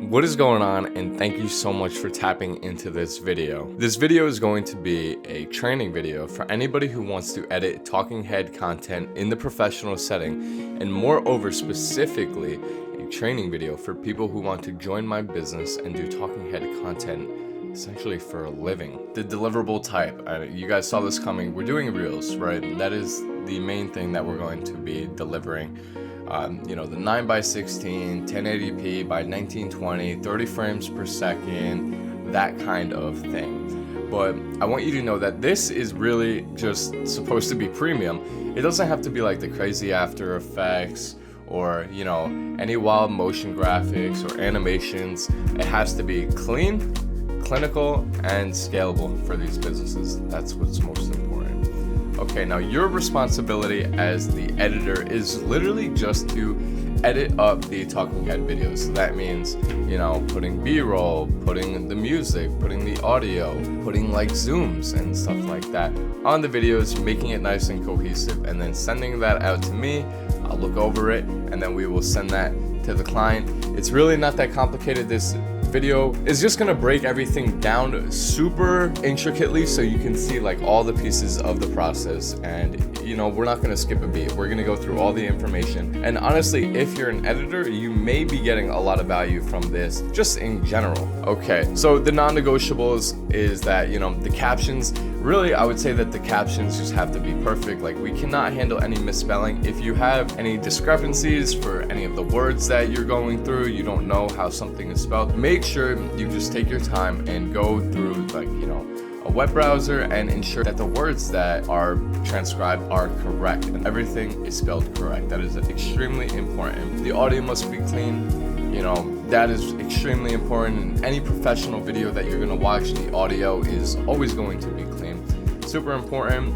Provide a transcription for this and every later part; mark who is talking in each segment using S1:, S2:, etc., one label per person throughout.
S1: What is going on, and thank you so much for tapping into this video. This video is going to be a training video for anybody who wants to edit talking head content in the professional setting, and moreover specifically a training video for people who want to join my business and do talking head content essentially for a living. The deliverable type, you guys saw this coming. We're doing reels, right? That is the main thing that we're going to be delivering. The 9x16, 1080p by 1920, 30 frames per second, that kind of thing. But I want you to know that this is really just supposed to be premium. It doesn't have to be like the crazy After Effects or, any wild motion graphics or animations. It has to be clean, clinical, and scalable for these businesses. That's what's most important. Okay, now your responsibility as the editor is literally just to edit up the talking head videos. So that means, putting B-roll, putting the music, putting the audio, putting like zooms and stuff like that on the videos, making it nice and cohesive, and then sending that out to me. I'll look over it, and then we will send that to the client. It's really not that complicated. This video is just gonna break everything down super intricately so you can see like all the pieces of the process, and we're not gonna skip a beat. We're gonna go through all the information, and honestly, if you're an editor, you may be getting a lot of value from this just in general. Okay, so the non-negotiables is that the captions, really I would say that the captions just have to be perfect. Like, we cannot handle any misspelling. If you have any discrepancies for any of the words that you're going through, you don't know how something is spelled, make sure you just take your time and go through a web browser and ensure that the words that are transcribed are correct and everything is spelled correct. That is extremely important. The audio must be clean. That is extremely important. In any professional video that you're going to watch, the audio is always going to be clean. Super important.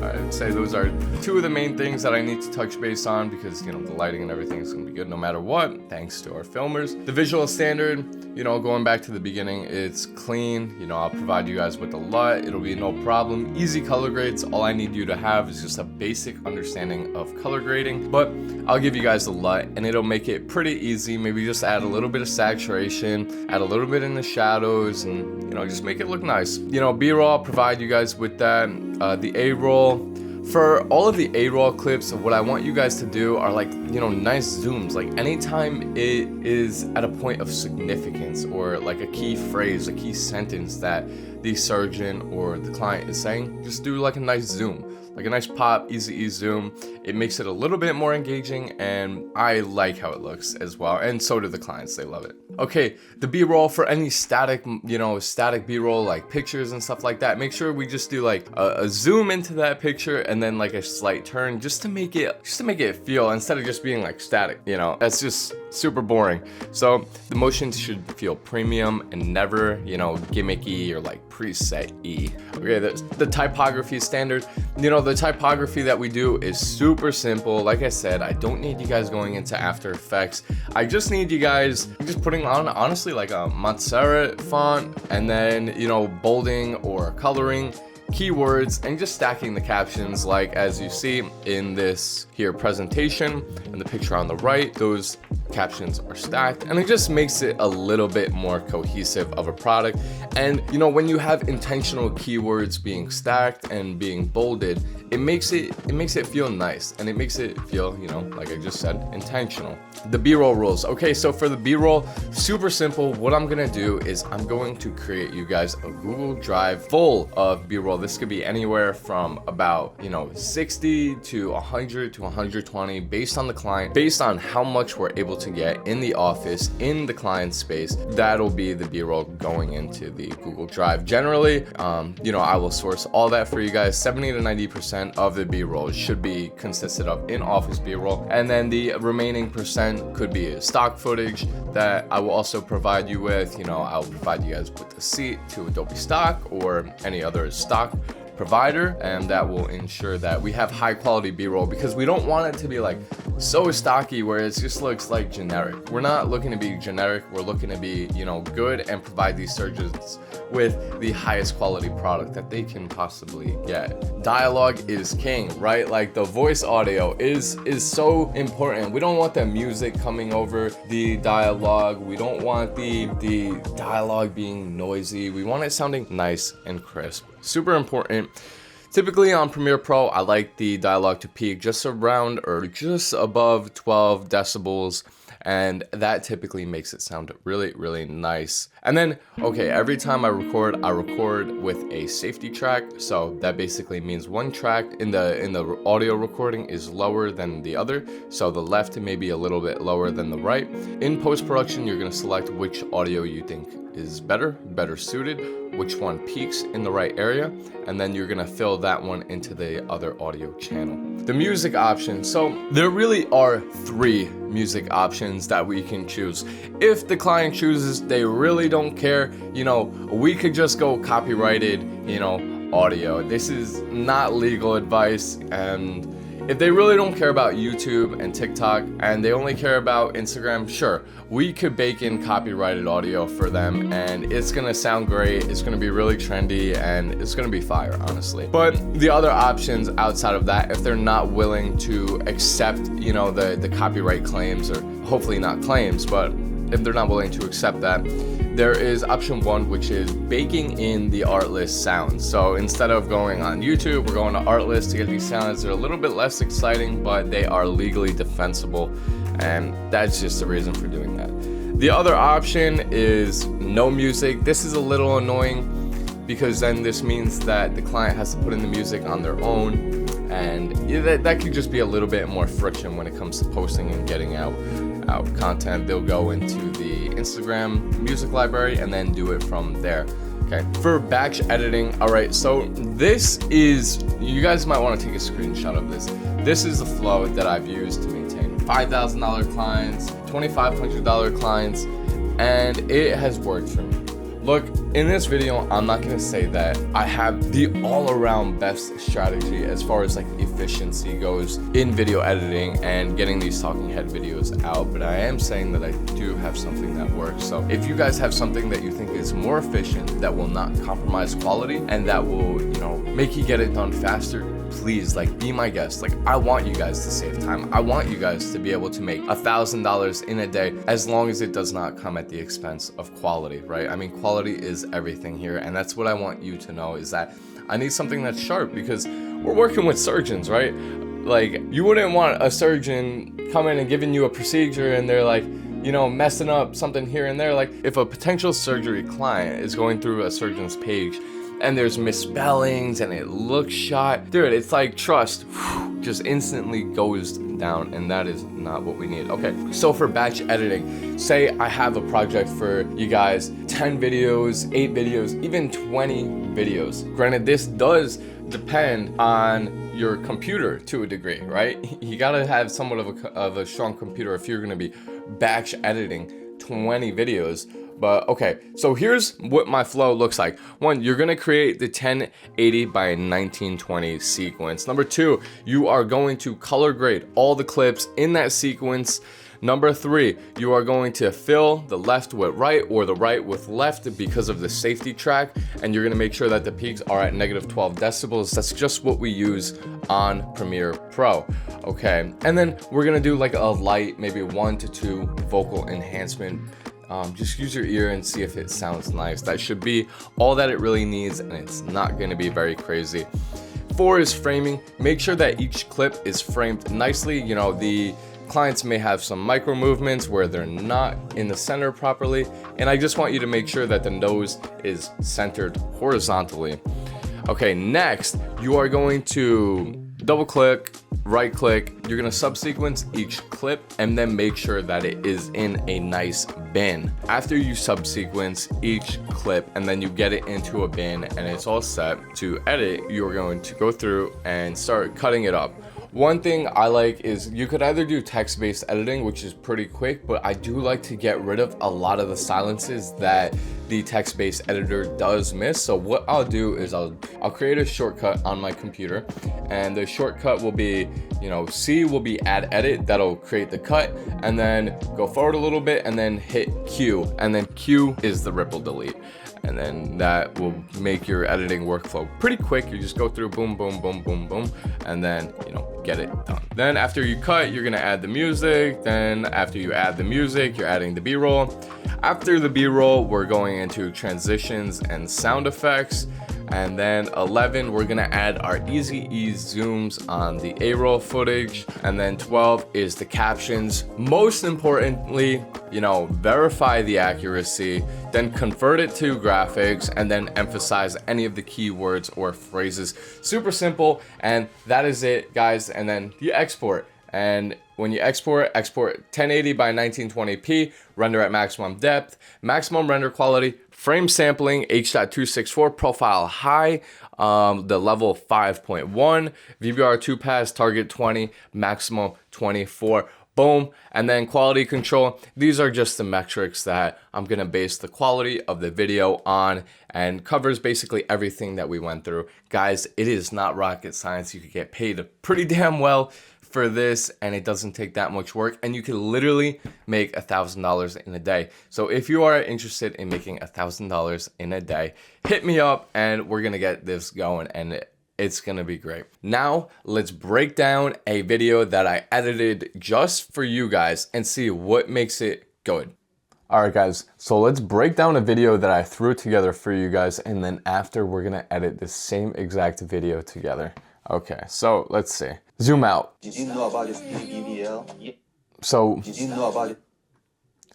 S1: I'd say those are two of the main things that I need to touch base on, because the lighting and everything is going to be good no matter what, thanks to our filmers. The visual standard, going back to the beginning, it's clean. I'll provide you guys with a LUT. It'll be no problem. Easy color grades. All I need you to have is just a basic understanding of color grading, but I'll give you guys the LUT and it'll make it pretty easy. Maybe just add a little bit of saturation, add a little bit in the shadows, and just make it look nice. B-roll, I'll provide you guys with that. The A-roll, for all of the A-roll clips, what I want you guys to do are nice zooms. Like, anytime it is at a point of significance, or like a key phrase, a key sentence that the surgeon or the client is saying, just do like a nice zoom, like a nice pop, easy zoom. It makes it a little bit more engaging, and I like how it looks as well, and so do the clients. They love it. Okay, the B-roll, for any static B-roll, like pictures and stuff like that, make sure we just do like a zoom into that picture and then like a slight turn, just to make it feel, instead of just being like static. That's just super boring. So the motion should feel premium and never gimmicky or like preset-y. Okay, the typography standard. The typography that we do is super simple. Like I said, I don't need you guys going into After Effects. I just need you guys just putting on, honestly, like a Montserrat font, and then bolding or coloring keywords and just stacking the captions, like as you see in this here presentation and the picture on the right. Those captions are stacked, and it just makes it a little bit more cohesive of a product. And when you have intentional keywords being stacked and being bolded, it makes it feel nice, and it makes it feel, like I just said, intentional. The B-roll rules. Okay, so for the B-roll, super simple. What I'm gonna do is I'm going to create you guys a Google Drive full of B-roll. This could be anywhere from about 60 to 100 to 120, based on the client, based on how much we're able to get in the office, in the client space. That'll be the B-roll going into the Google Drive. Generally, I will source all that for you guys. 70 to 90% of the B-roll should be consisted of in-office B-roll, and then the remaining percent could be stock footage that I will also provide you with. I'll provide you guys with a seat to Adobe Stock or any other stock provider, and that will ensure that we have high quality B-roll, because we don't want it to be like so stocky where it just looks like generic. We're not looking to be generic. We're looking to be, good and provide these surgeons with the highest quality product that they can possibly get. Dialogue is king, right? Like the voice audio is so important. We don't want the music coming over the dialogue. We don't want the dialogue being noisy. We want it sounding nice and crisp. Super important. Typically on Premiere Pro, I like the dialogue to peak just around or just above 12 decibels. And that typically makes it sound really, really nice. And then, okay, every time I record with a safety track. So that basically means one track in the audio recording is lower than the other. So the left may be a little bit lower than the right. In post-production, you're gonna select which audio you think is better suited, which one peaks in the right area, and then you're gonna fill that one into the other audio channel. The music options. So there really are 3 music options that we can choose. If the client chooses they really don't care, we could just go copyrighted, audio. This is not legal advice, and if they really don't care about YouTube and TikTok and they only care about Instagram, sure, we could bake in copyrighted audio for them and it's gonna sound great, it's gonna be really trendy, and it's gonna be fire, honestly. But the other options outside of that, if they're not willing to accept, the copyright claims, or hopefully not claims, but if they're not willing to accept that, there is option 1, which is baking in the Artlist sounds. So instead of going on YouTube, we're going to Artlist to get these sounds. They're a little bit less exciting, but they are legally defensible, and that's just the reason for doing that. The other option is no music. This is a little annoying because then this means that the client has to put in the music on their own, and that could just be a little bit more friction when it comes to posting and getting out content. They'll go into the Instagram music library and then do it from there. Okay, for batch editing, all right, so this is, you guys might want to take a screenshot of this. This is the flow that I've used to maintain $5,000 clients, $2,500 clients, and it has worked for me. Look, in this video, I'm not gonna say that I have the all-around best strategy as far as like efficiency goes in video editing and getting these talking head videos out, but I am saying that I do have something that works. So if you guys have something that you think is more efficient, that will not compromise quality, and that will, make you get it done faster, please, be my guest. I want you guys to save time. I want you guys to be able to make $1,000 in a day, as long as it does not come at the expense of quality, right? I mean, quality is everything here, and that's what I want you to know, is that I need something that's sharp, because we're working with surgeons, right? You wouldn't want a surgeon coming and giving you a procedure and they're messing up something here and there. If a potential surgery client is going through a surgeon's page and there's misspellings and it looks shot, dude, it's trust just instantly goes down, and that is not what we need. Okay, so for batch editing, say I have a project for you guys, 10 videos, 8 videos, even 20 videos. Granted, this does depend on your computer to a degree, right? You gotta have somewhat of a strong computer if you're gonna be batch editing 20 videos. But okay, so here's what my flow looks like. 1, you're gonna create the 1080 by 1920 sequence. Number 2, you are going to color grade all the clips in that sequence. Number 3, you are going to fill the left with right or the right with left because of the safety track, and you're gonna make sure that the peaks are at -12 decibels. That's just what we use on Premiere Pro. Okay, and then we're gonna do a light, maybe 1 to 2 vocal enhancement. Just use your ear and see if it sounds nice. That should be all that it really needs, and it's not going to be very crazy. 4 is framing. Make sure that each clip is framed nicely. The clients may have some micro movements where they're not in the center properly, and I just want you to make sure that the nose is centered horizontally. Okay, next, you are going to double click, right click, you're gonna subsequence each clip and then make sure that it is in a nice bin. After you subsequence each clip and then you get it into a bin and it's all set to edit, you're going to go through and start cutting it up. One thing I like is you could either do text-based editing, which is pretty quick, but I do like to get rid of a lot of the silences that the text-based editor does miss. So what I'll do is I'll create a shortcut on my computer, and the shortcut will be, C will be add edit, that'll create the cut, and then go forward a little bit and then hit Q, and then Q is the ripple delete. And then that will make your editing workflow pretty quick. You just go through boom, boom, boom, boom, boom, and then, get it done. Then after you cut, you're gonna add the music. Then after you add the music, you're adding the B-roll. After the B-roll, we're going into transitions and sound effects. And then 11, we're gonna add our easy ease zooms on the A-roll footage. And then 12 is the captions. Most importantly, verify the accuracy, then convert it to graphics, and then emphasize any of the keywords or phrases. Super simple, and that is it, guys. And then you export. And when you export 1080 by 1920p, render at maximum depth, maximum render quality, frame sampling, H.264, profile high, the level 5.1, VBR2 pass, target 20, maximum 24. Boom. And then quality control. These are just the metrics that I'm going to base the quality of the video on, and covers basically everything that we went through. Guys, it is not rocket science. You could get paid pretty damn well for this, and it doesn't take that much work, and you can literally make $1,000 in a day. So if you are interested in making $1,000 in a day, hit me up and we're going to get this going, and it's gonna be great. Now, let's break down a video that I edited just for you guys and see what makes it good. All right, guys, so let's break down a video that I threw together for you guys, and then after we're gonna edit the same exact video together. Okay, so let's see. Zoom out.
S2: Did you know about this BBL? Yeah.
S1: So,
S2: Did you know about it?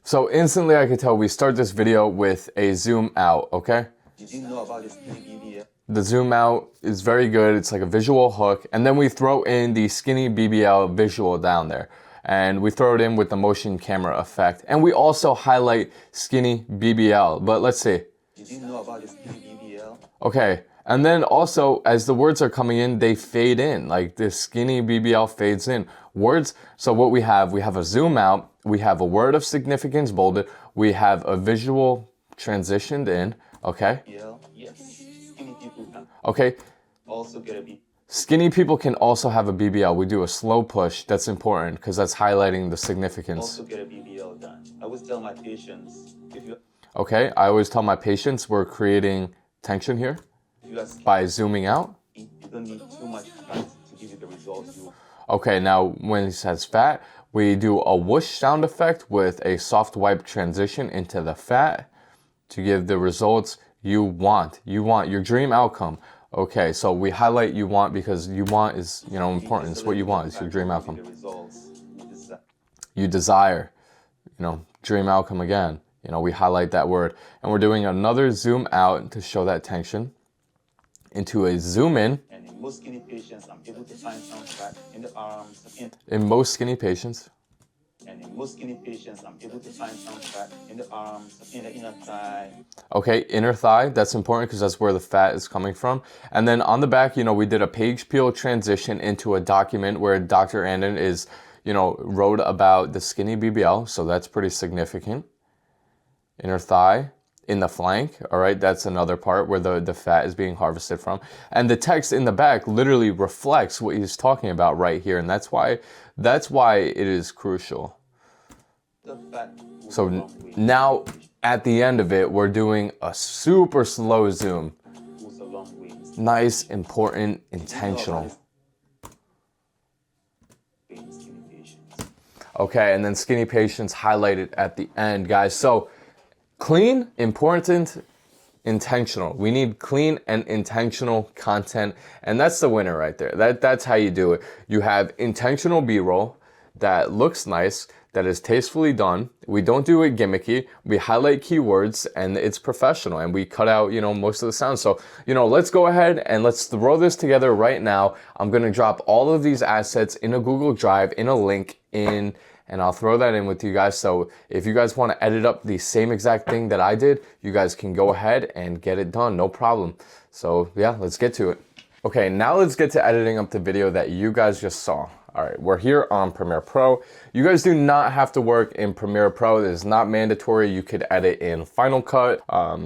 S1: So instantly I could tell we start this video with a zoom out, okay?
S2: Did you know about this BBL?
S1: The zoom out is very good. It's like a visual hook. And then we throw in the skinny BBL visual down there. And we throw it in with the motion camera effect. And we also highlight skinny BBL. But let's see.
S2: Did you know about this BBL?
S1: Okay. And then also, as the words are coming in, they fade in. Like this skinny BBL fades in. Words. So what we have a zoom out. We have a word of significance bolded. We have a visual transitioned in. Okay.
S2: Yes. Skinny people can
S1: Okay.
S2: also get a B.
S1: Skinny people can also have a BBL. We do a slow push. That's important because that's highlighting the significance.
S2: Also get a BBL done. I always tell my patients,
S1: Okay, I always tell my patients we're creating tension here
S2: if you are skinny,
S1: by zooming out.
S2: you don't need too much fat to give you the results you want.
S1: Okay, now when it says fat, we do a whoosh sound effect with a soft wipe transition into the fat to give the results you want. You want your dream outcome. Okay, so we highlight you want because you want is, important. It's what you want. It's your dream outcome. You desire, dream outcome again. We highlight that word. And we're doing another zoom out to show that tension into a zoom in.
S2: And in most skinny patients, I'm able to find some fat in the arms.
S1: In most skinny patients.
S2: And in most skinny patients, I'm able to find some fat in the arms, in the inner thigh. Okay,
S1: inner thigh, that's important because that's where the fat is coming from. And then on the back, we did a page peel transition into a document where Dr. Andon is, wrote about the skinny BBL, so that's pretty significant. Inner thigh, in the flank, all right, that's another part where the fat is being harvested from. And the text in the back literally reflects what he's talking about right here, and that's why it is crucial. So now at the end of it, we're doing a super slow zoom. Nice, important, intentional. Okay, and then skinny patients highlighted at the end, guys. So clean, important, intentional. We need clean and intentional content, and that's the winner right there. That's how you do it. You have intentional B-roll that looks nice, that is tastefully done. We don't do it gimmicky. We highlight keywords and it's professional, and we cut out, most of the sound. So, let's go ahead and let's throw this together right now. I'm going to drop all of these assets in a Google Drive in a link and I'll throw that in with you guys. So if you guys want to edit up the same exact thing that I did, you guys can go ahead and get it done. No problem. So yeah, let's get to it. Okay, now let's get to editing up the video that you guys just saw. All right, we're here on Premiere Pro. You guys do not have to work in Premiere Pro. It is not mandatory. You could edit in Final Cut.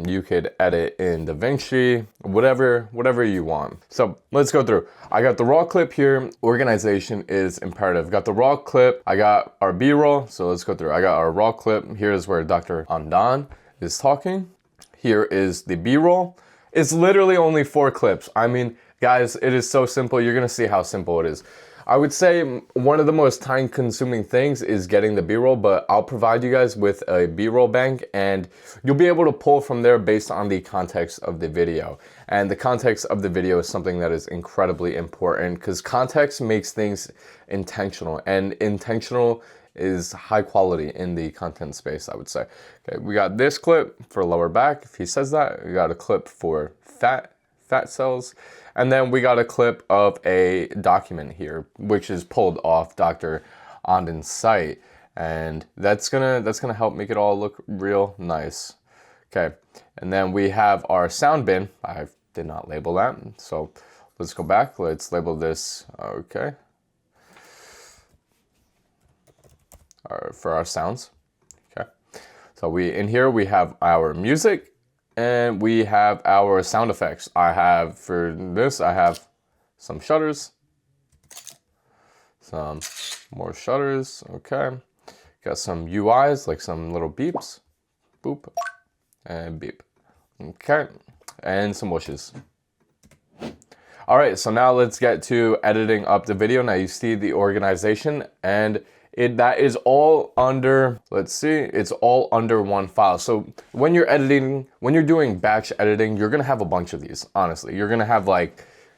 S1: You could edit in DaVinci, whatever you want. So let's go through. I got the raw clip here. Organization is imperative. Got the raw clip. I got our B-roll. So let's go through. I got our raw clip. Here's where Dr. Andan is talking. Here is the B-roll. It's literally only 4 clips. I mean, guys, it is so simple. You're gonna see how simple it is. I would say one of the most time-consuming things is getting the B-roll, but I'll provide you guys with a B-roll bank and you'll be able to pull from there based on the context of the video. And the context of the video is something that is incredibly important because context makes things intentional, and intentional is high quality in the content space, I would say. Okay, we got this clip for lower back, if he says that. We got a clip for fat cells. And then we got a clip of a document here, which is pulled off Dr. Andan's site. And that's gonna help make it all look real nice. Okay, and then we have our sound bin. I did not label that, so let's go back. Let's label this, okay. For our sounds, okay. So in here we have our music, and we have our sound effects. For this, I have some shutters, some more shutters, okay. Got some UIs, like some little beeps, boop, and beep, okay. And some whooshes. All right, so now let's get to editing up the video. Now you see the organization, and that is all under, let's see, it's all under one file. So when you're editing, when you're doing batch editing, you're gonna have a bunch of these, honestly. You're gonna have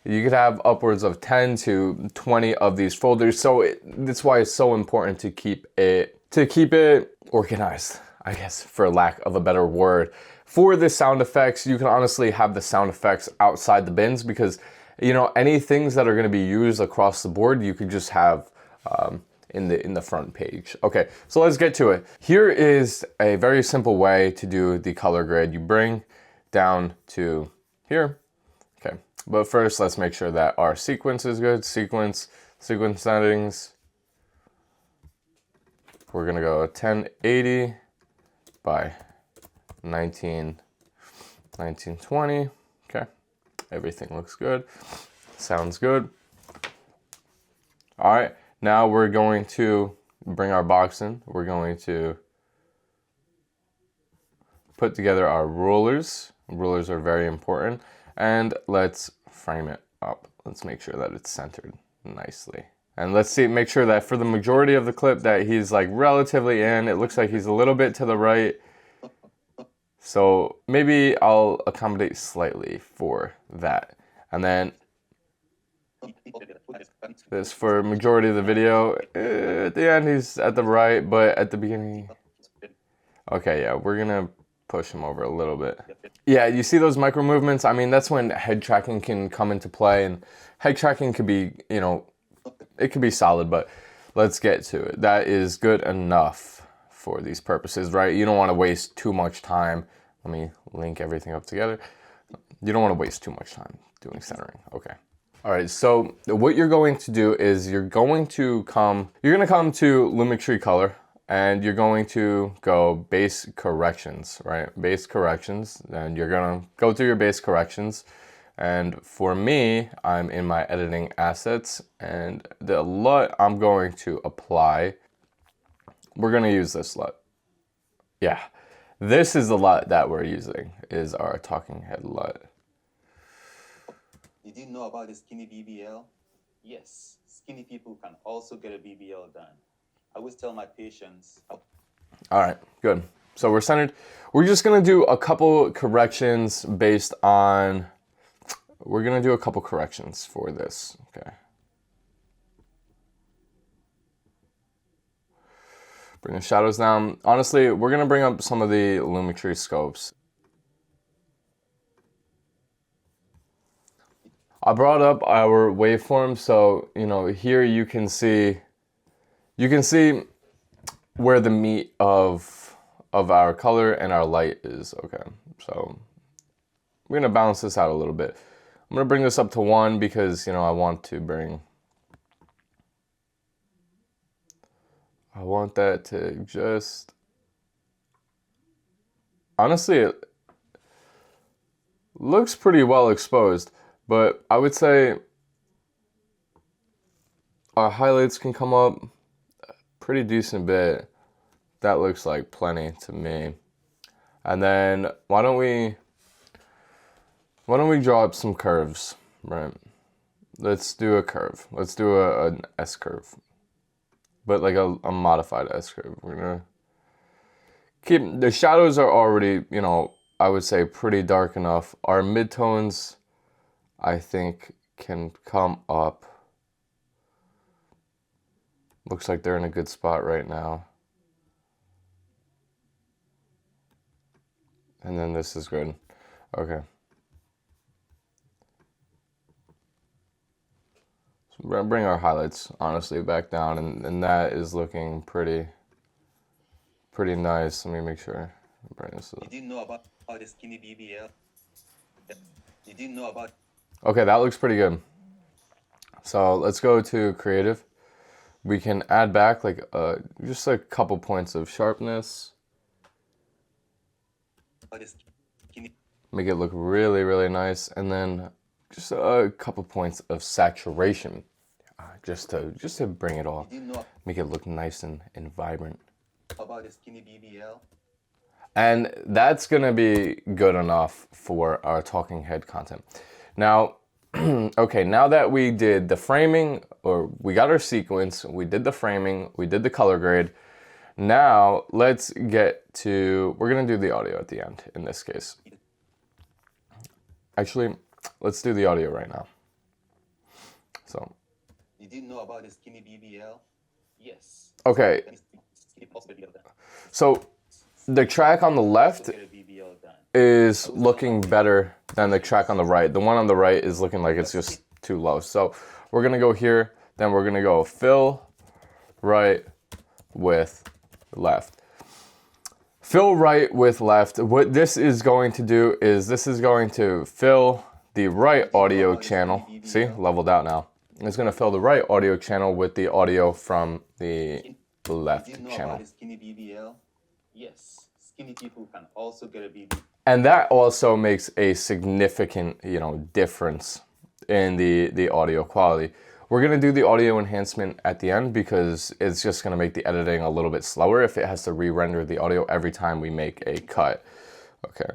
S1: you could have upwards of 10 to 20 of these folders. So that's why it's so important to keep it organized, I guess, for lack of a better word. For the sound effects, you can honestly have the sound effects outside the bins because, you know, any things that are gonna be used across the board, you could just have, in the front page. Okay, so let's get to it. Here is a very simple way to do the color grade. You bring down to here. Okay, but first let's make sure that our sequence is good. Sequence settings. We're gonna go 1080 by 1920. Okay, everything looks good. Sounds good. All right. Now we're going to bring our box in. We're going to put together our rulers. Rulers are very important. And let's frame it up. Let's make sure that it's centered nicely. And let's see, make sure that for the majority of the clip that he's like relatively in. It looks like he's a little bit to the right. So maybe I'll accommodate slightly for that. And then this for majority of the video. At the end he's at the right, but at the beginning, okay, yeah, we're gonna push him over a little bit. Yeah, you see those micro movements? I mean, that's when head tracking can come into play, and head tracking could be, you know, it could be solid, but let's get to it. That is good enough for these purposes, right? You don't want to waste too much time. Let me link everything up together. You don't want to waste too much time doing centering. Okay. All right, so what you're going to do is you're gonna come to Lumetri Color, and you're going to go base corrections, right? Base corrections, and you're gonna go through your base corrections. And for me, I'm in my editing assets, and the LUT I'm going to apply, we're gonna use this LUT. Yeah, this is the LUT that we're using, is our talking head LUT.
S2: Did you know about the skinny BBL? Yes, skinny people can also get a BBL done. I always tell my patients.
S1: All right, good. So we're centered. We're just gonna do a couple corrections based on, we're gonna do a couple corrections for this, okay. Bring the shadows down. Honestly, we're gonna bring up some of the Lumetri scopes. I brought up our waveform, so you know here you can see where the meat of our color and our light is. Okay, so we're gonna balance this out a little bit. I'm gonna bring this up to 1 because, you know, I want to bring I want that to just, honestly, it looks pretty well exposed, but I would say our highlights can come up pretty decent bit. That looks like plenty to me. And then why don't we draw up some curves, right? Let's do a curve. Let's do an S curve, but like a modified S curve. We're gonna keep, the shadows are already, you know, I would say pretty dark enough. Our midtones, I think, can come up. Looks like they're in a good spot right now. And then this is good. Okay. So we're gonna bring our highlights, honestly, back down, and that is looking pretty nice. Let me make sure. Bring this up.
S2: You didn't know about the skinny BBL? You didn't know about...
S1: Okay, that looks pretty good. So let's go to creative. We can add back like just a couple points of sharpness. Make it look really, really nice, and then just a couple points of saturation, just to bring it all, make it look nice and vibrant.
S2: About the skinny BBL?
S1: And that's gonna be good enough for our talking head content. Now, okay, now that we did the framing, or we got our sequence, we did the framing, we did the color grade. Now let's get to, we're gonna do the audio at the end in this case. Actually, let's do the audio right now. So.
S2: You didn't know about the skinny BBL? Yes.
S1: Okay. So the track on the left is looking better than the track on the right. The one on the right is looking like it's just too low. So we're gonna go here, then we're gonna go fill right with left. Fill right with left. What this is going to do is this is going to fill the right audio channel. See, leveled out now. It's going to fill the right audio channel with the audio from the left channel.
S2: Skinny BBL? Yes. Skinny people can also get a BBL.
S1: And that also makes a significant, you know, difference in the audio quality. We're gonna do the audio enhancement at the end because it's just gonna make the editing a little bit slower if it has to re-render the audio every time we make a cut. Okay.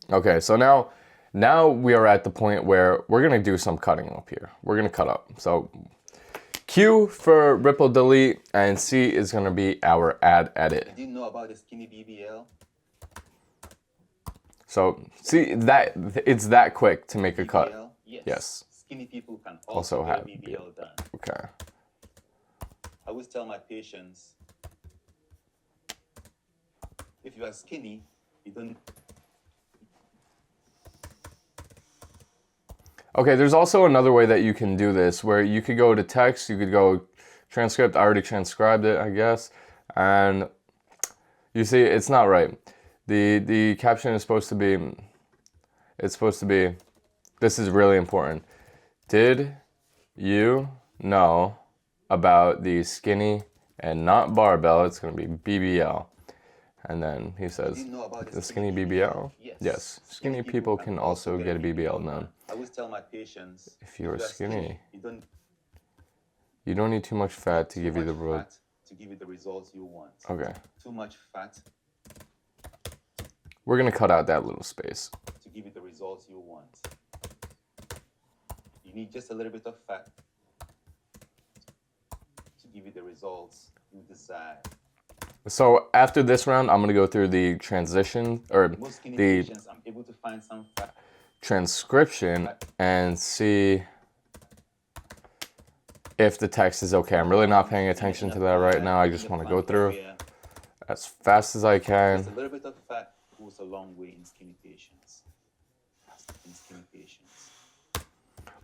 S1: Okay, so now we are at the point where we're gonna do some cutting up here. We're gonna cut up. So Q for ripple delete, and C is gonna be our add edit.
S2: Did you know about the skinny BBL?
S1: So see that it's that quick to make a cut. Yes.
S2: Skinny people can also have BBL done.
S1: Okay.
S2: I always tell my patients, if you are skinny, you don't.
S1: Okay, there's also another way that you can do this where you could go to text, you could go transcript. I already transcribed it, I guess. And you see, it's not right. The caption is supposed to be, this is really important. Did you know about the skinny and not barbell? It's going to be BBL. And then he says, the skinny BBL? Yes. Skinny people can also get a BBL done.
S2: I always tell my patients,
S1: if you're skinny, you don't need too much fat to give you the
S2: results you want.
S1: Okay.
S2: Too much fat.
S1: We're going to cut out that little space.
S2: To give you the results you want. You need just a little bit of fat to give you the results you desire.
S1: So after this round, I'm going to go through the transition, or the
S2: I'm able to find some fat.
S1: Transcription and see if the text is okay. I'm really not paying attention to that right now. I just want to go through as fast as I can.
S2: Just a little bit of fat goes a long way in skinny patients.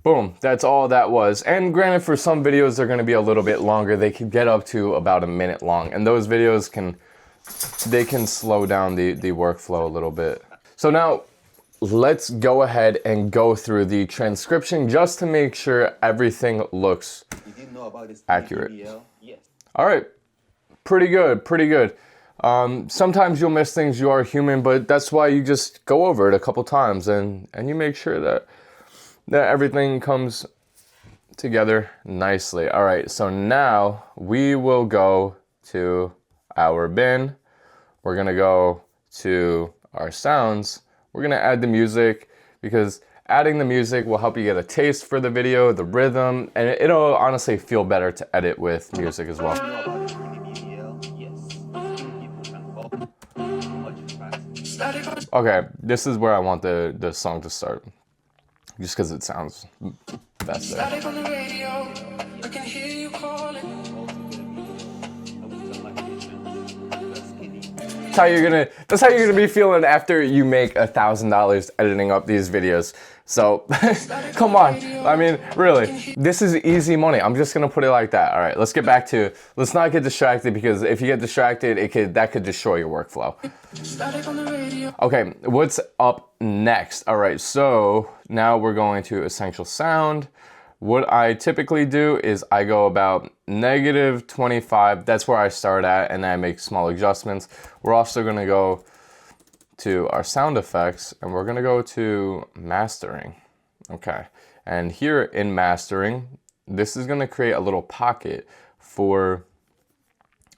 S1: Boom, that's all that was. And granted, for some videos, they're going to be a little bit longer. They can get up to about a minute long. And those videos can slow down the workflow a little bit. So now, let's go ahead and go through the transcription just to make sure everything looks accurate.
S2: Yes.
S1: All right, pretty good, pretty good. Sometimes you'll miss things, you are human, but that's why you just go over it a couple times and you make sure that everything comes together nicely. All right, so now we will go to our bin. We're gonna go to our sounds. We're gonna add the music because adding the music will help you get a taste for the video, the rhythm, and it'll honestly feel better to edit with music as well. Okay, this is where I want the song to start. Just because it sounds best there. That's how you're gonna be feeling after you make $1,000 editing up these videos. So come on, I mean, really, this is easy money. I'm just gonna put it like that. All right, let's get back to, let's not get distracted, because if you get distracted, that could destroy your workflow. Okay, what's up next? All right, so now we're going to Essential Sound. What I typically do is I go about -25. That's where I start at, and I make small adjustments. We're also going to go to our sound effects, and we're going to go to mastering. Okay, and here in mastering, this is going to create a little pocket for.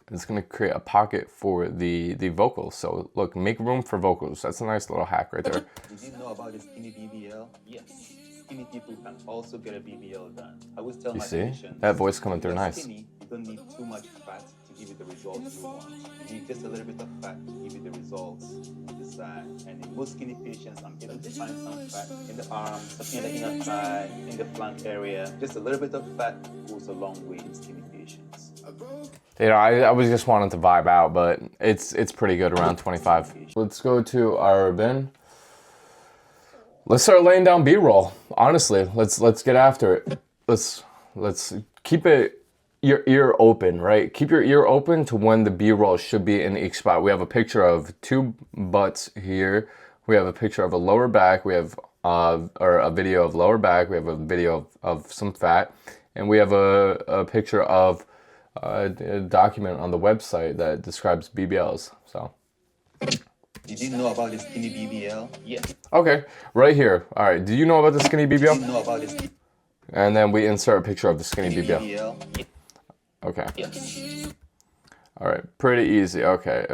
S1: It's going to create a pocket for the vocals. So look, make room for vocals. That's a nice little hack right there.
S2: Did you know about the skinny BBL? Yes. Skinny people can also get a BBL done. I always tell my patients,
S1: that voice coming through nice.
S2: Skinny, you don't need too much fat to give you the results you want. You need just a little bit of fat to give you the results you desire. And in most skinny patients, I'm able to find some fat in the arms, in the inner thigh, in the flank area. Just a little bit of fat goes a long way in skinny patients.
S1: You know, I was just wanting to vibe out, but it's pretty good, around 25. Let's go to our bin. Let's start laying down B-roll. Honestly, let's get after it. Let's keep your ear open, right? Keep your ear open to when the B-roll should be in each spot. We have a picture of 2 butts here. We have a picture of a lower back. We have or a video of lower back. We have a video of some fat, and we have a picture of a document on the website that describes BBLs. So.
S2: Did you know about the skinny BBL? Yes.
S1: Okay, right here. All right, do you know about the skinny BBL?
S2: Did you know about this?
S1: And then we insert a picture of the skinny BBL.
S2: Yeah.
S1: Okay.
S2: Yes.
S1: All right, pretty easy. Okay.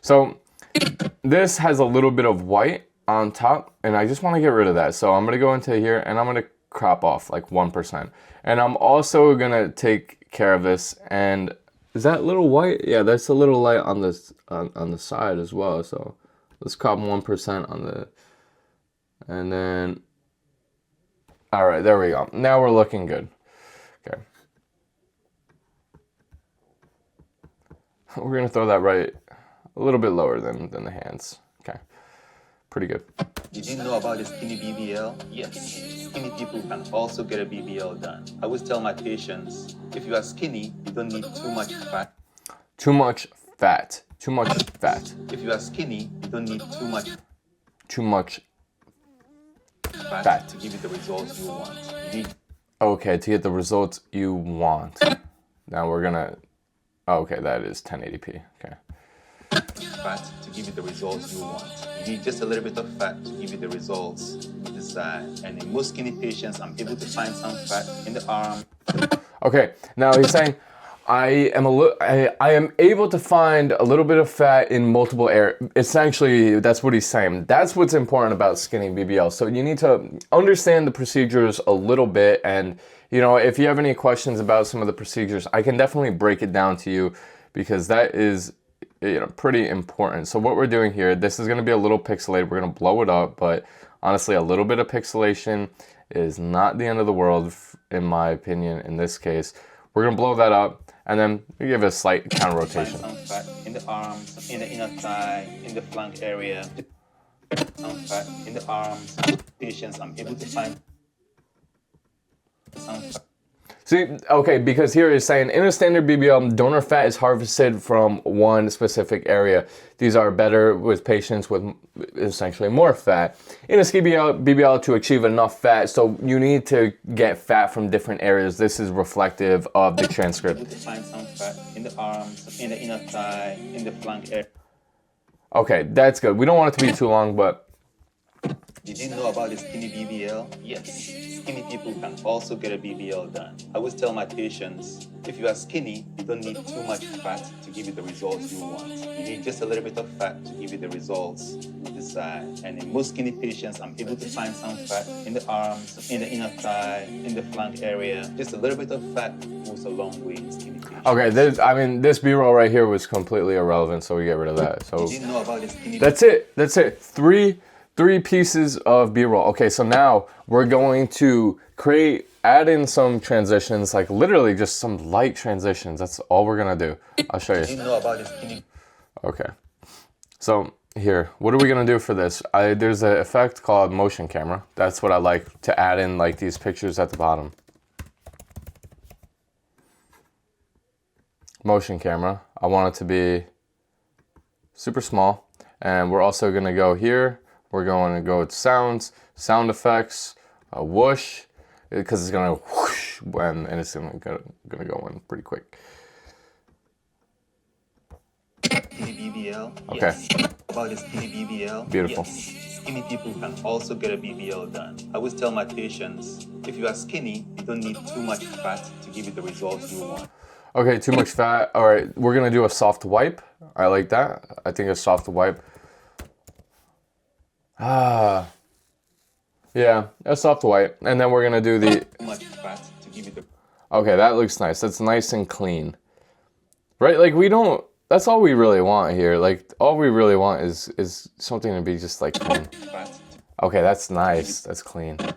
S1: So this has a little bit of white on top, and I just want to get rid of that. So I'm going to go into here, and I'm going to crop off like 1%. And I'm also going to take care of this, and is that little white? Yeah, that's a little light on this on the side as well. So let's crop 1% on the, and then, all right, there we go. Now we're looking good. Okay. We're gonna throw that right a little bit lower than the hands. Okay, pretty good.
S2: Did you know about the skinny BBL? Yes. Skinny people can also get a BBL done. I always tell my patients, if you are skinny, you don't need too much fat.
S1: Too much fat. Too much fat.
S2: If you are skinny, you don't need too much
S1: fat
S2: to give you the results you want.
S1: Okay, to get the results you want. Now we're gonna. Okay, that is 1080p. Okay.
S2: Fat to give you the results you want. You need just a little bit of fat to give you the results you desire. And in most skinny patients, I'm able to find some fat in the arm.
S1: Okay, now he's saying, I am able to find a little bit of fat in multiple areas. Essentially, that's what he's saying. That's what's important about skinny BBL. So you need to understand the procedures a little bit, and you know, if you have any questions about some of the procedures, I can definitely break it down to you, because that is, you know, pretty important. So what we're doing here, this is going to be a little pixelated. We're going to blow it up, but honestly, a little bit of pixelation is not the end of the world, in my opinion. In this case, we're going to blow that up, and then we give it a slight counter rotation.
S2: Some fat in the arms, in the inner thigh, in the flank area. Some fat in the arms. Patients, I'm able to find some fat.
S1: See, okay, because here it's saying in a standard BBL, donor fat is harvested from one specific area. These are better with patients with essentially more fat. In a BBL to achieve enough fat, so you need to get fat from different areas. This is reflective of the transcript.
S2: To find some fat in the arms, in the inner thigh, in the flank area.
S1: Okay, that's good. We don't want it to be too long, but...
S2: Did you know about the skinny BBL? Yes, skinny people can also get a BBL done. I always tell my patients, if you are skinny, you don't need too much fat to give you the results you want. You need just a little bit of fat to give you the results you desire. And in most skinny patients, I'm able to find some fat in the arms, in the inner thigh, in the flank area. Just a little bit of fat goes a long way in skinny patients.
S1: Okay, this B-roll right here was completely irrelevant, so we get rid of that. So
S2: Did you know about the skinny?
S1: That's it. Three pieces of B-roll. Okay, so now we're going to add in some transitions, like literally just some light transitions. That's all we're gonna do. I'll show you.
S2: Did you know about the skinny?
S1: Okay. So here, what are we gonna do for this? There's an effect called motion camera. That's what I like to add in, like these pictures at the bottom. Motion camera. I want it to be super small. And we're also gonna go here. We're going to go to sounds, sound effects, whoosh, because it's gonna whoosh and it's gonna go in pretty quick.
S2: Skinny BBL.
S1: Okay.
S2: Yes. About the skinny BBL.
S1: Beautiful.
S2: Yes. Skinny people can also get a BBL done. I always tell my patients, if you are skinny, you don't need too much fat to give you the results you want.
S1: Okay, too much fat. All right, we're gonna do a soft wipe. I like that. I think a soft wipe. Yeah, a soft wipe. And then we're gonna do the...
S2: Too much fat to give you the...
S1: Okay, that looks nice. That's nice and clean. Right, like we don't... That's all we really want here. Like, all we really want is something to be just like clean. Okay, that's nice. That's clean.
S2: Too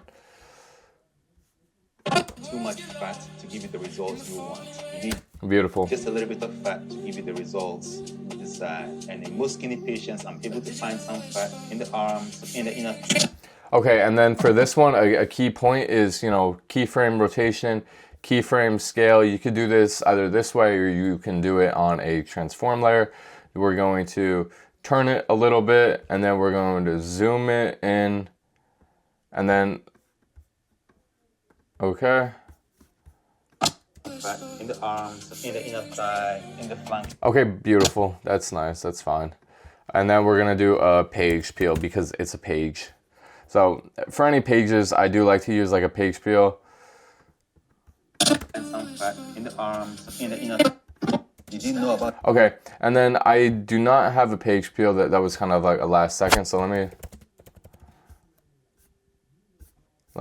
S2: much fat to give you the results you want. You need
S1: Beautiful.
S2: just a little bit of fat to give you the results you desire. And in most skinny patients, I'm able to find some fat in the arms, in the inner...
S1: Okay, and then for this one, a key point is, keyframe rotation, keyframe scale. You could do this either this way or you can do it on a transform layer. We're going to turn it a little bit and then we're going to zoom it in and then, okay.
S2: Fat in the arms, in the inner thigh, in the flank.
S1: Okay, beautiful. That's nice. That's fine. And then we're going to do a page peel because it's a page. So for any pages, I do like to use like a page peel.
S2: And some fat in the arms, in the inner... Did you know about...
S1: Okay, and then I do not have a page peel. That was kind of like a last second. So let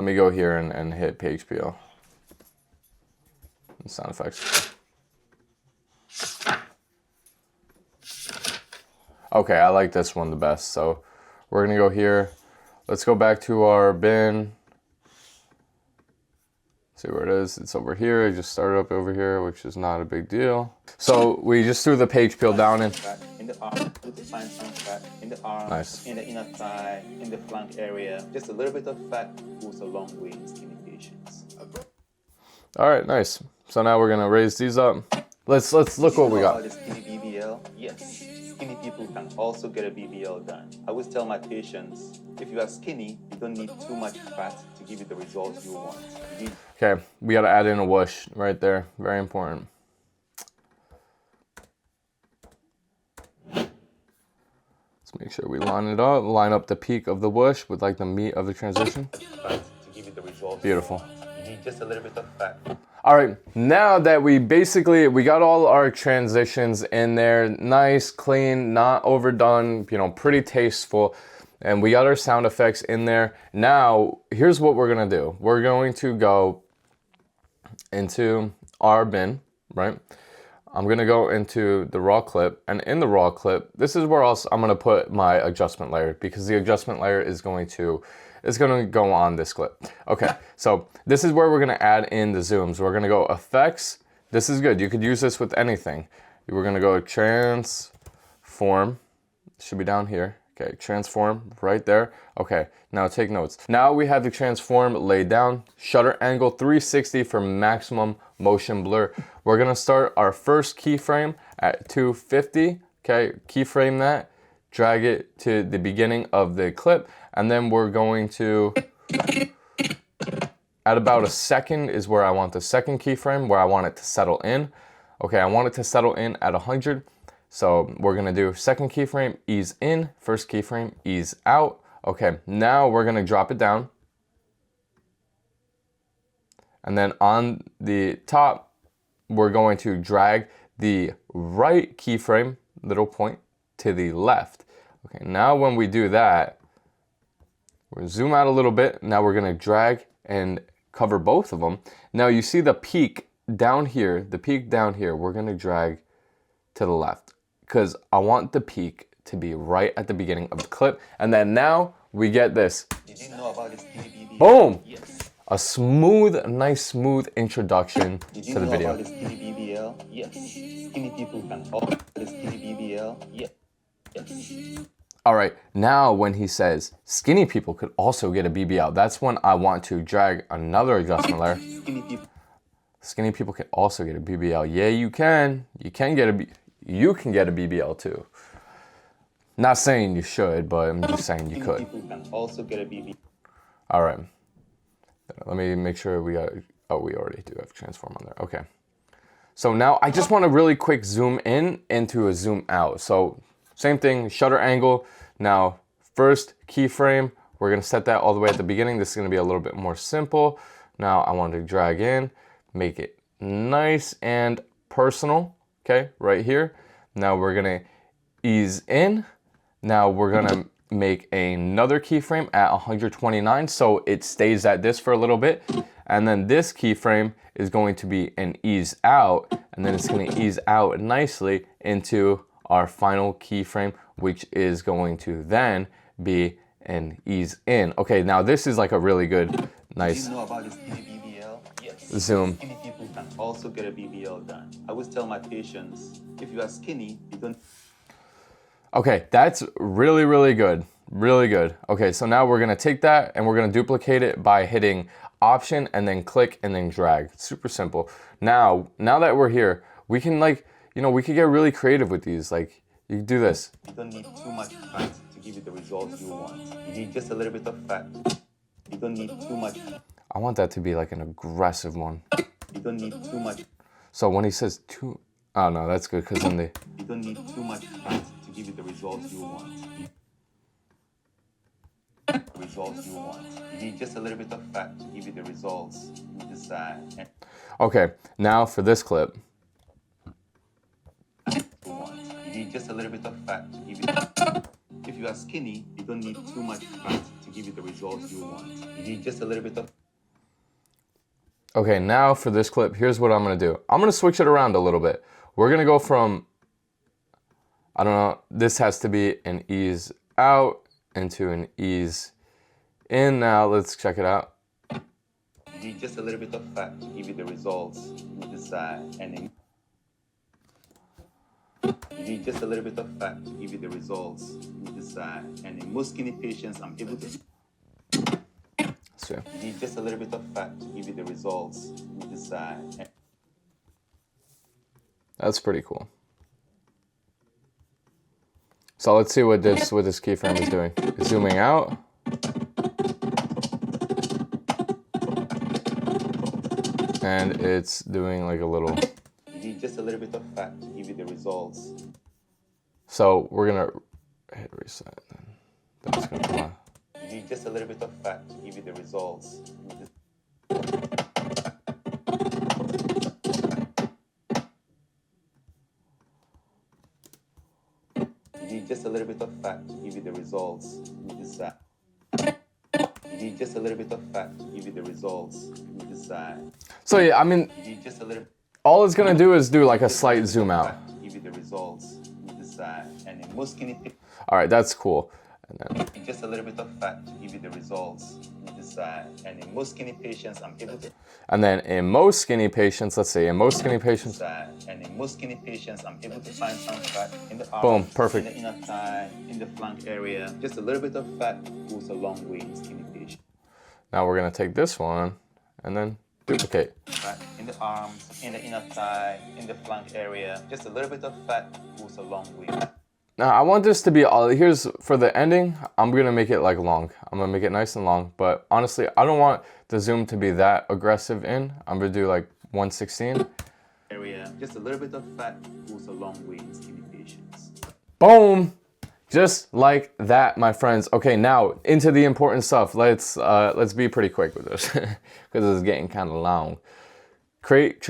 S1: me go here and hit page peel. And sound effects. Okay, I like this one the best. So we're gonna go here. Let's go back to our bin. See where it is. It's over here. I just started up over here, which is not a big deal. So we just threw the page peel down in.
S2: In the arm, to find some fat in the arm,
S1: Nice.
S2: in the inner thigh, in the flank area. Just a little bit of fat goes a long way in skinny patients.
S1: All right, nice. So now we're gonna raise these up. Let's look what we got.
S2: The skinny BBL? Yes. Skinny people can also get a BBL done. I always tell my patients, if you are skinny, you don't need too much fat to give you the results you want.
S1: Okay, we gotta add in a whoosh right there. Very important. Let's make sure we line it up. Line up the peak of the whoosh with like the meat of the transition.
S2: Fat to give you the results.
S1: Beautiful.
S2: You need just a little bit of fat.
S1: All right, now that we got all our transitions in there, nice, clean, not overdone, pretty tasteful, and we got our sound effects in there. Now, here's what we're gonna do. We're going to go into our bin, right? I'm gonna go into the raw clip, and in the raw clip, this is where else I'm gonna put my adjustment layer because the adjustment layer is going to go on this clip. Okay, so this is where we're gonna add in the zooms. We're gonna go effects. This is good. You could use this with anything. We're gonna go transform. Should be down here. Okay, transform right there. Okay, now take notes. Now we have the transform laid down. Shutter angle 360 for maximum motion blur. We're gonna start our first keyframe at 250. Okay, keyframe that, drag it to the beginning of the clip, and then we're going to, at about a second is where I want the second keyframe, where I want it to settle in. Okay, I want it to settle in at 100. So we're gonna do second keyframe, ease in, first keyframe, ease out. Okay, now we're gonna drop it down. And then on the top, we're going to drag the right keyframe, little point, to the left. Okay, now when we do that, we're zoom out a little bit. Now we're gonna drag and cover both of them. Now you see the peak down here, we're gonna drag to the left, because I want the peak to be right at the beginning of the clip. And then now we get this.
S2: Did you know about this BBL?
S1: Boom!
S2: Yes.
S1: A smooth, nice smooth introduction to the video.
S2: Did you know about this BBL? Yes. Skinny people can all this BBL? Yes. Yes.
S1: All right, now when he says skinny people could also get a BBL, that's when I want to drag another adjustment layer. Skinny people can also get a BBL. Yeah, you can. You can get a BBL too. Not saying you should, but I'm just saying you could.
S2: People can also get a BBL.
S1: All right. Let me make sure we got, oh, we already do have transform on there. Okay. So now I just want to really quick zoom in into a zoom out. So same thing, shutter angle. Now, first keyframe, we're gonna set that all the way at the beginning. This is gonna be a little bit more simple. Now I want to drag in, make it nice and personal, okay, right here. Now we're gonna ease in. Now we're gonna make another keyframe at 129, so it stays at this for a little bit. And then this keyframe is going to be an ease out, and then it's gonna ease out nicely into our final keyframe, which is going to then be an ease in. Okay, now this is like a really good, nice.
S2: Do you know about this BBL? Yes.
S1: Zoom.
S2: Skinny people can also get a BBL done. I always tell my patients, if you are skinny, you don't.
S1: Okay, that's really, really good. Really good. Okay, so now we're gonna take that and we're gonna duplicate it by hitting Option and then click and then drag. It's super simple. Now that we're here, we can we could get really creative with these. Like, you can do this.
S2: You don't need too much fat to give you the results you want. You need just a little bit of fat. You don't need too much.
S1: I want that to be like an aggressive one.
S2: You don't need too much.
S1: So when he says too, oh no, that's good, because then
S2: you don't need too much fat to give you the results you want. You need just a little bit of fat to give you the results you desire.
S1: Okay, now for this clip.
S2: You need just a little bit of fat to give you. If you are skinny, you don't need too much fat to give you the results you want. You need just a little bit of.
S1: Okay, now for this clip, here's what I'm gonna do. I'm gonna switch it around a little bit. We're gonna go from, I don't know, this has to be an ease out into an ease in. Now let's check it out.
S2: You need just a little bit of fat to give you the results you desire. And you need just a little bit of fat to give you the results you desire. And in most skinny patients, I'm able to.
S1: So
S2: you need just a little bit of fat to give you the results you desire.
S1: That's pretty cool. So let's see what this keyframe is doing. It's zooming out. And it's doing like a little.
S2: You need just a little bit of fat to give you the results.
S1: So we're gonna hit reset. Then it's gonna come on.
S2: You need just a little bit of fat to give you the results. You need just a little bit of fat to give you the results you desire. You need just a little bit of fat to give you the results you desire.
S1: So yeah, I mean,
S2: You need just a little.
S1: all it's gonna do is do like a slight zoom out.
S2: Fat to give you the results you desire. And in most skinny people.
S1: All right, that's cool. And then
S2: Just a little bit of fat to give you the results you desire. And in most skinny patients, I'm able to.
S1: And then in most skinny patients, let's see, in most skinny patients,
S2: and in most skinny patients, I'm able to find some fat in the arm,
S1: boom, perfect.
S2: in the inner thigh, in the flank area. Just a little bit of fat goes a long way in skinny patients.
S1: Now we're gonna take this one and then duplicate.
S2: Fat in the arms, in the inner thigh, in the flank area. Just a little bit of fat goes a long way.
S1: Now I want this to be all, here's for the ending, I'm gonna make it like long. I'm gonna make it nice and long, but honestly, I don't want the zoom to be that aggressive in. I'm gonna do like 116.
S2: Area, just a little bit of fat goes a long way in skinny patients.
S1: Boom! Just like that, my friends. Okay, now into the important stuff. Let's be pretty quick with this because this is getting kind of long. Create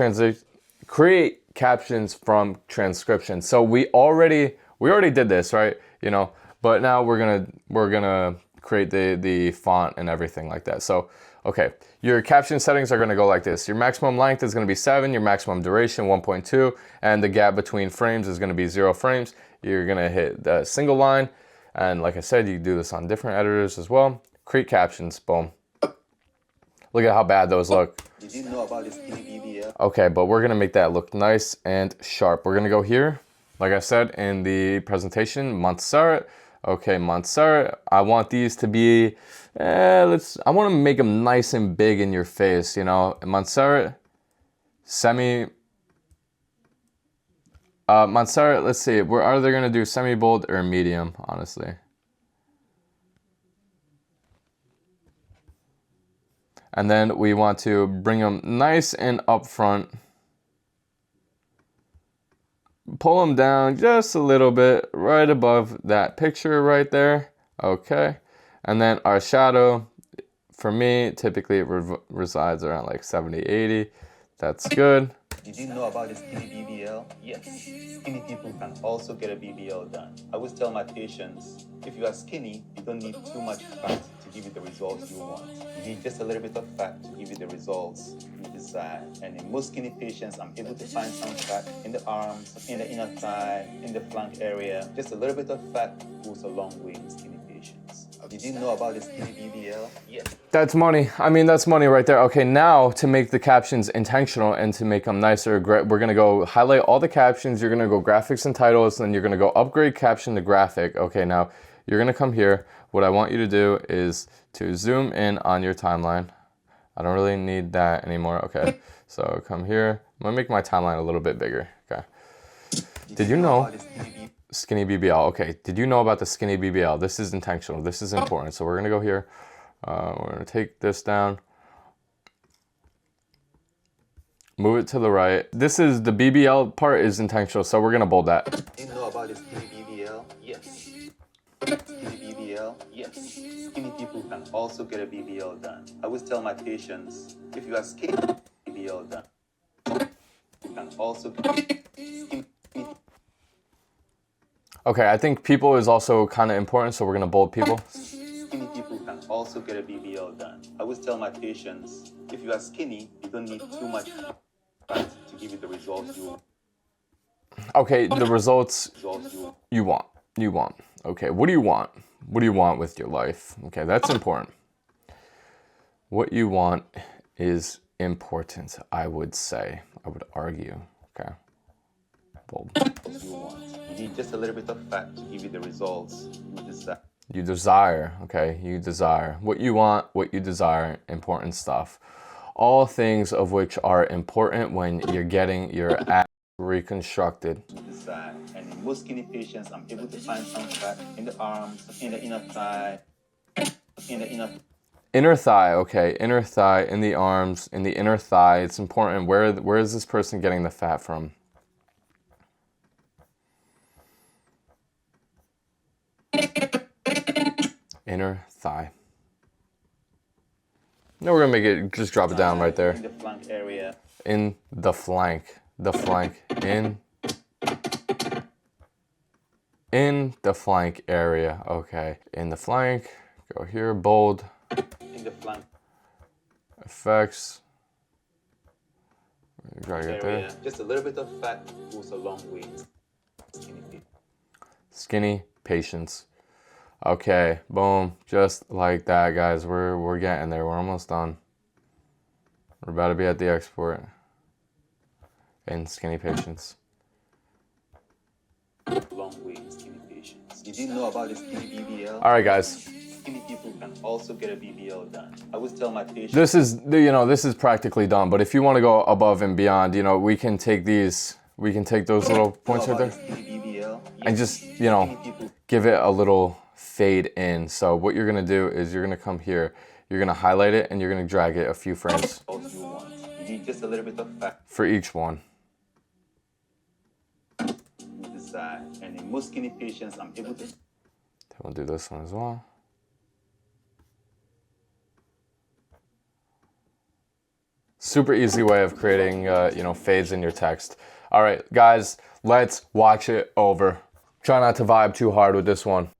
S1: captions from transcription. So we already did this, right? You know, but now we're gonna create the font and everything like that. So okay, your caption settings are gonna go like this. Your maximum length is gonna be 7, your maximum duration 1.2, and the gap between frames is gonna be 0 frames. You're gonna hit the single line, and like I said, you do this on different editors as well. Create captions, boom. Look at how bad those look.
S2: Did you know about this BBL?
S1: Okay, but we're gonna make that look nice and sharp. We're gonna go here, like I said in the presentation, Montserrat. Okay, Montserrat. I want these to be, I want to make them nice and big in your face, you know. Montserrat, Montserrat, let's see, we're either gonna do semi-bold or medium, honestly. And then we want to bring them nice and up front. Pull them down just a little bit right above that picture right there. Okay. And then our shadow, for me, typically it resides around like 70, 80. That's good.
S2: Did you know about the skinny BBL? Yes. Skinny people can also get a BBL done. I always tell my patients, if you are skinny, you don't need too much fat to give you the results you want. You need just a little bit of fat to give you the results you desire. And in most skinny patients, I'm able to find some fat in the arms, in the inner thigh, in the flank area. Just a little bit of fat goes a long way in skinny patients. Did you know about the skinny BBL? Yes.
S1: That's money. I mean, that's money right there. Okay, now to make the captions intentional and to make them nicer, we're gonna go highlight all the captions. You're gonna go graphics and titles, and you're gonna go upgrade caption to graphic. Okay, now you're gonna come here. What I want you to do is to zoom in on your timeline. I don't really need that anymore. Okay, so come here. I'm gonna make my timeline a little bit bigger. Okay. Did you know? Skinny BBL. Okay, did you know about the skinny BBL? This is intentional. This is important. So we're gonna go here. We're gonna take this down. Move it to the right. This is the BBL part is intentional, so we're gonna bold that.
S2: Do you know about the skinny BBL? Yes. Skinny BBL? Yes. Skinny people can also get a BBL done. I always tell my patients, if you are skinny, BBL done. You can also get skinny.
S1: Okay, I think people is also kind of important, so we're gonna bold people.
S2: Skinny people can also get a BBL done. I always tell my patients, if you are skinny, you don't need too much fat to give you the results you want.
S1: Okay, the results you want. Okay, what do you want? What do you want with your life? Okay, that's important. What you want is important, I would say. I would argue. Okay. Bold.
S2: You need just a little bit of fat to give you the results you desire.
S1: You desire, okay? You desire. What you want, what you desire, important stuff. All things of which are important when you're getting your ass reconstructed.
S2: And in most skinny patients, I'm able to find some fat in the arms, in the inner thigh, in the
S1: inner thigh, okay. Inner thigh, in the arms, in the inner thigh. It's important. Where is this person getting the fat from? Inner thigh. No, we're gonna make it, just drop it down right there.
S2: In the flank area.
S1: In the flank. The flank. In the flank area. Okay. In the flank. Go here, bold.
S2: In the flank.
S1: Effects. You gotta get there.
S2: Just a little bit of fat goes a long way.
S1: Skinny patience. Okay, boom, just like that, guys. We're getting there. We're almost done. We're about to be at the export. And skinny patients.
S2: Long way in skinny patients. Did you know about this skinny BBL?
S1: All right, guys.
S2: Skinny people can also get a BBL done. I always tell my patients.
S1: This is, this is practically done. But if you want to go above and beyond, we can take these, we can take those little points right there, and just, give it a little fade in. So what you're gonna do is you're gonna come here, you're gonna highlight it, and you're gonna drag it a few frames
S2: You need just a little bit of fat
S1: for each one.
S2: And in most skinny patients, I'm able to.
S1: We'll do this one as well. Super easy way of creating, fades in your text. All right, guys, let's watch it over. Try not to vibe too hard with this one.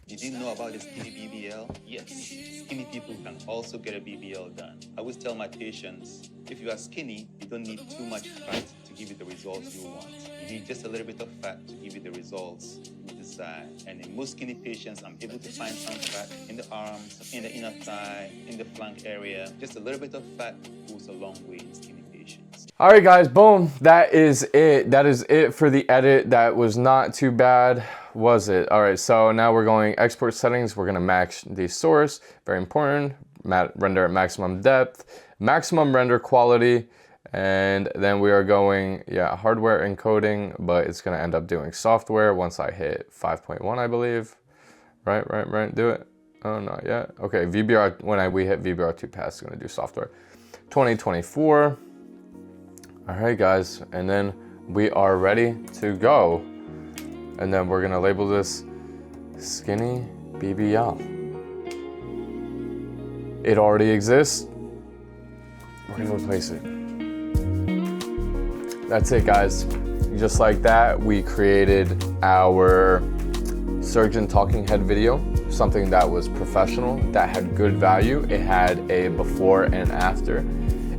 S2: Did you know about the skinny BBL? Yes, skinny people can also get a BBL done. I always tell my patients, if you are skinny, you don't need too much fat to give you the results you want. You need just a little bit of fat to give you the results you desire. And in most skinny patients, I'm able to find some fat in the arms, in the inner thigh, in the flank area. Just a little bit of fat goes a long way in skinny patients.
S1: All right, guys, boom. That is it. That is it for the edit. That was not too bad, was it? All right, so now we're going export settings. We're gonna match the source, very important. Render at maximum depth, maximum render quality, and then we are going, hardware encoding, but it's gonna end up doing software once I hit 5.1, I believe. Right, do it. Oh, not yet. Okay, VBR, when we hit VBR2 pass, it's gonna do software. 2024. All right, guys, and then we are ready to go. And then we're gonna label this skinny BBL. It already exists. We're gonna replace it. That's it, guys. Just like that, we created our surgeon talking head video, something that was professional, that had good value. It had a before and after.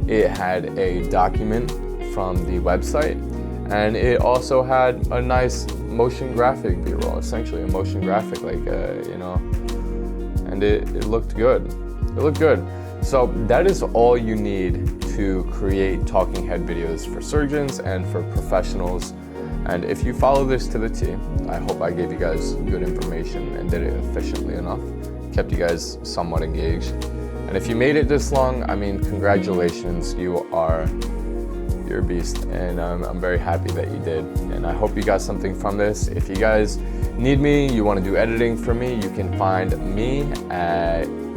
S1: It had a document from the website, and it also had a nice motion graphic B-roll, essentially a motion graphic, and it looked good. It looked good. So that is all you need to create talking head videos for surgeons and for professionals. And if you follow this to the T, I hope I gave you guys good information and did it efficiently enough, kept you guys somewhat engaged. And if you made it this long, congratulations, you're a beast, and I'm very happy that you did. And I hope you got something from this. If you guys need me, you want to do editing for me, you can find me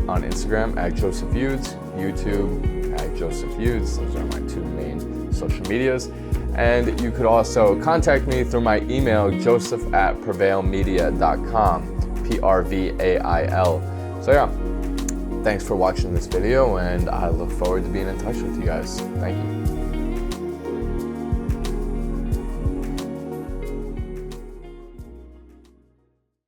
S1: on Instagram at Joseph Yudes, YouTube at Joseph Yudes. Those are my two main social medias. And you could also contact me through my email, joseph@prevailmedia.com, PRVAIL. So yeah, thanks for watching this video, and I look forward to being in touch with you guys. Thank you.